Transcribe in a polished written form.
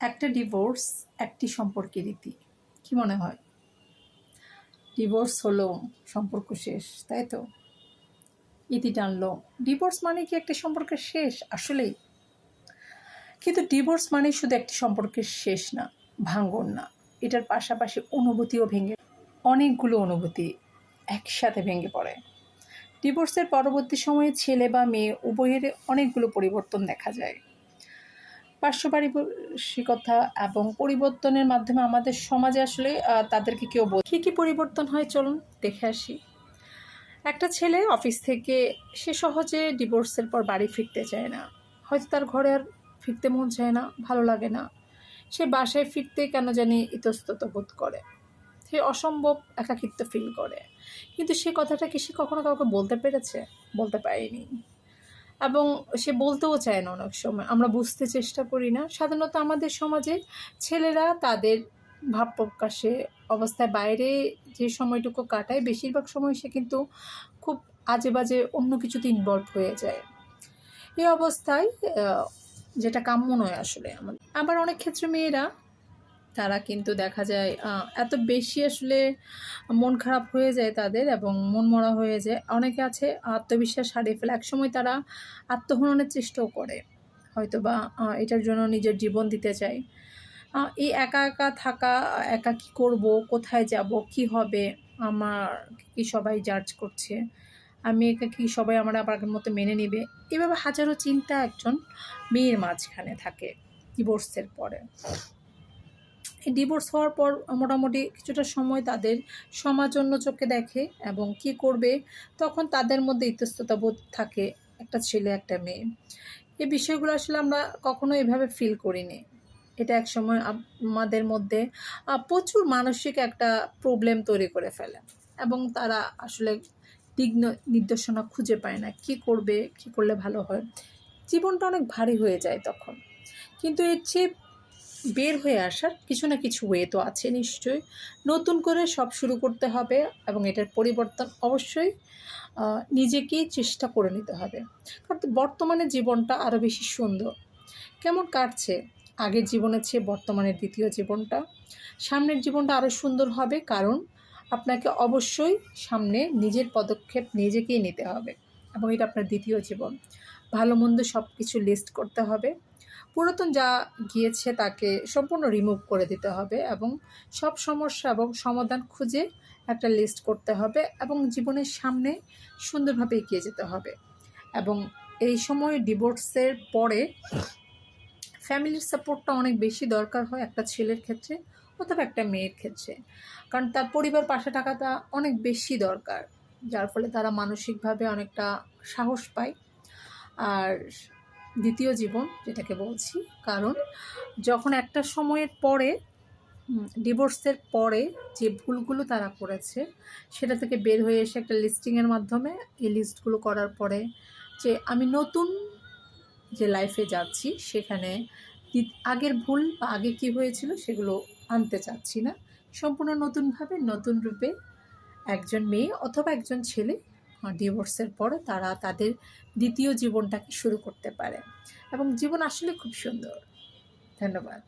একটা ডিভোর্স একটি সম্পর্কের রীতি। কি মনে হয়? ডিভোর্স হলো সম্পর্ক শেষ, তাই তো? ইতি টানলো। ডিভোর্স মানে কি একটা সম্পর্কের শেষ? আসলেই। কিন্তু ডিভোর্স মানে শুধু একটি সম্পর্কের শেষ না, ভাঙ্গন না। এটার পাশাপাশি অনুভূতিও ভেঙে, অনেকগুলো অনুভূতি একসাথে ভেঙে পড়ে। ডিভোর্সের পরবর্তী সময়ে ছেলে বা মেয়ে উভয়ের অনেকগুলো পরিবর্তন দেখা যায়। পার্শ্বপারিপার্শ্বিকতা এবং পরিবর্তনের মাধ্যমে আমাদের সমাজে আসলে তাদেরকে কেউ কী কী পরিবর্তন হয় চলুন দেখে আসি। একটা ছেলে অফিস থেকে সে সহজে ডিভোর্সের পর বাড়ি ফিরতে চায় না। হয়তো তার ঘরে আর ফিরতে মন চায় না, ভালো লাগে না। সে বাসায় ফিরতে কেন জানি ইতস্তত বোধ করে। সে অসম্ভব একাকিত্ব ফিল করে। কিন্তু সে কথাটা কি সে কখনো কাউকে বলতে পেরেছে? বলতে পারেনি। এবং সে বলতেও চায় না অনেক সময়। আমরা বুঝতে চেষ্টা করি না। সাধারণত আমাদের সমাজে ছেলেরা তাদের ভাব প্রকাশে অবস্থায় বাইরে যে সময়টুকু কাটায়, বেশিরভাগ সময় সে কিন্তু খুব আজে বাজে অন্য কিছুতে ইনভলভ হয়ে যায়। এই অবস্থায় যেটা কাম্য নয় আসলে আমাদের। আবার অনেক ক্ষেত্রে মেয়েরা তারা কিন্তু দেখা যায় এত বেশি আসলে মন খারাপ হয়ে যায় তাদের এবং মন মরা হয়ে যায়। অনেকে আছে আত্মবিশ্বাস হারিয়ে ফেলে। একসময় তারা আত্মহননের চেষ্টাও করে, হয়তো বা এটার জন্য নিজের জীবন দিতে চায়। এই একা একা থাকা, একা কী করব, কোথায় যাব, কি হবে, আমার কি সবাই জাজ করছে, আমি একা কি সবাই আমার আবার আগের মতো মেনে নেবে, এভাবে হাজারো চিন্তা একজন মেয়ের মাঝখানে থাকে ডিভোর্সের পরে। এই ডিভোর্স হওয়ার পর মোটামুটি কিছুটা সময় তাদের সমাজ অন্য চোখে দেখে এবং কি করবে তখন তাদের মধ্যে ইতস্ততাবোধ থাকে, একটা ছেলে একটা মেয়ে। এই বিষয়গুলো আসলে আমরা কখনো এভাবে ফিল করিনি। এটা একসময় আমাদের মধ্যে প্রচুর মানসিক একটা প্রবলেম তৈরি করে ফেলে এবং তারা আসলে দিক নির্দেশনা খুঁজে পায় না, কি করবে, কি করলে ভালো হয়। জীবনটা অনেক ভারী হয়ে যায় তখন। কিন্তু এর চেয়ে বের হয়ে আসার কিছু না কিছু ওয়ে তো আছে নিশ্চয়ই। নতুন করে সব শুরু করতে হবে এবং এটার পরিবর্তন অবশ্যই নিজেকেই চেষ্টা করে নিতে হবে। কারণ বর্তমানে জীবনটা আরও বেশি সুন্দর। কেমন কাটছে আগের জীবনের চেয়ে বর্তমানের দ্বিতীয় জীবনটা? সামনের জীবনটা আরও সুন্দর হবে, কারণ আপনাকে অবশ্যই সামনে নিজের পদক্ষেপ নিজেকেই নিতে হবে এবং এটা আপনার দ্বিতীয় জীবন। ভালো মন্দ সব কিছু লিস্ট করতে হবে। পুরাতন যা গিয়েছে তাকে সম্পূর্ণ রিমুভ করে দিতে হবে এবং সব সমস্যা এবং সমাধান খুঁজে একটা লিস্ট করতে হবে এবং জীবনের সামনে সুন্দরভাবে এগিয়ে যেতে হবে। এবং এই সময় ডিভোর্সের পরে ফ্যামিলির সাপোর্টটা অনেক বেশি দরকার হয় একটা ছেলের ক্ষেত্রে অথবা একটা মেয়ের ক্ষেত্রে, কারণ তার পরিবার পাশে থাকাটা অনেক বেশি দরকার, যার ফলে তারা মানসিকভাবে অনেকটা সাহস পায়। আর দ্বিতীয় জীবন যেটাকে বলছি, কারণ যখন একটা সময়ের পরে ডিভোর্সের পরে যে ভুলগুলো তারা করেছে সেটা থেকে বের হয়ে এসে একটা লিস্টিংয়ের মাধ্যমে এই লিস্টগুলো করার পরে যে আমি নতুন যে লাইফে যাচ্ছি সেখানে আগের ভুল বা আগে কী হয়েছিল সেগুলো আনতে চাচ্ছি না। সম্পূর্ণ নতুনভাবে নতুন রূপে একজন মেয়ে অথবা একজন ছেলে ডিভোর্সের পরে তারা তাদের দ্বিতীয় জীবনটাকে শুরু করতে পারে এবং জীবন আসলে খুব সুন্দর। ধন্যবাদ।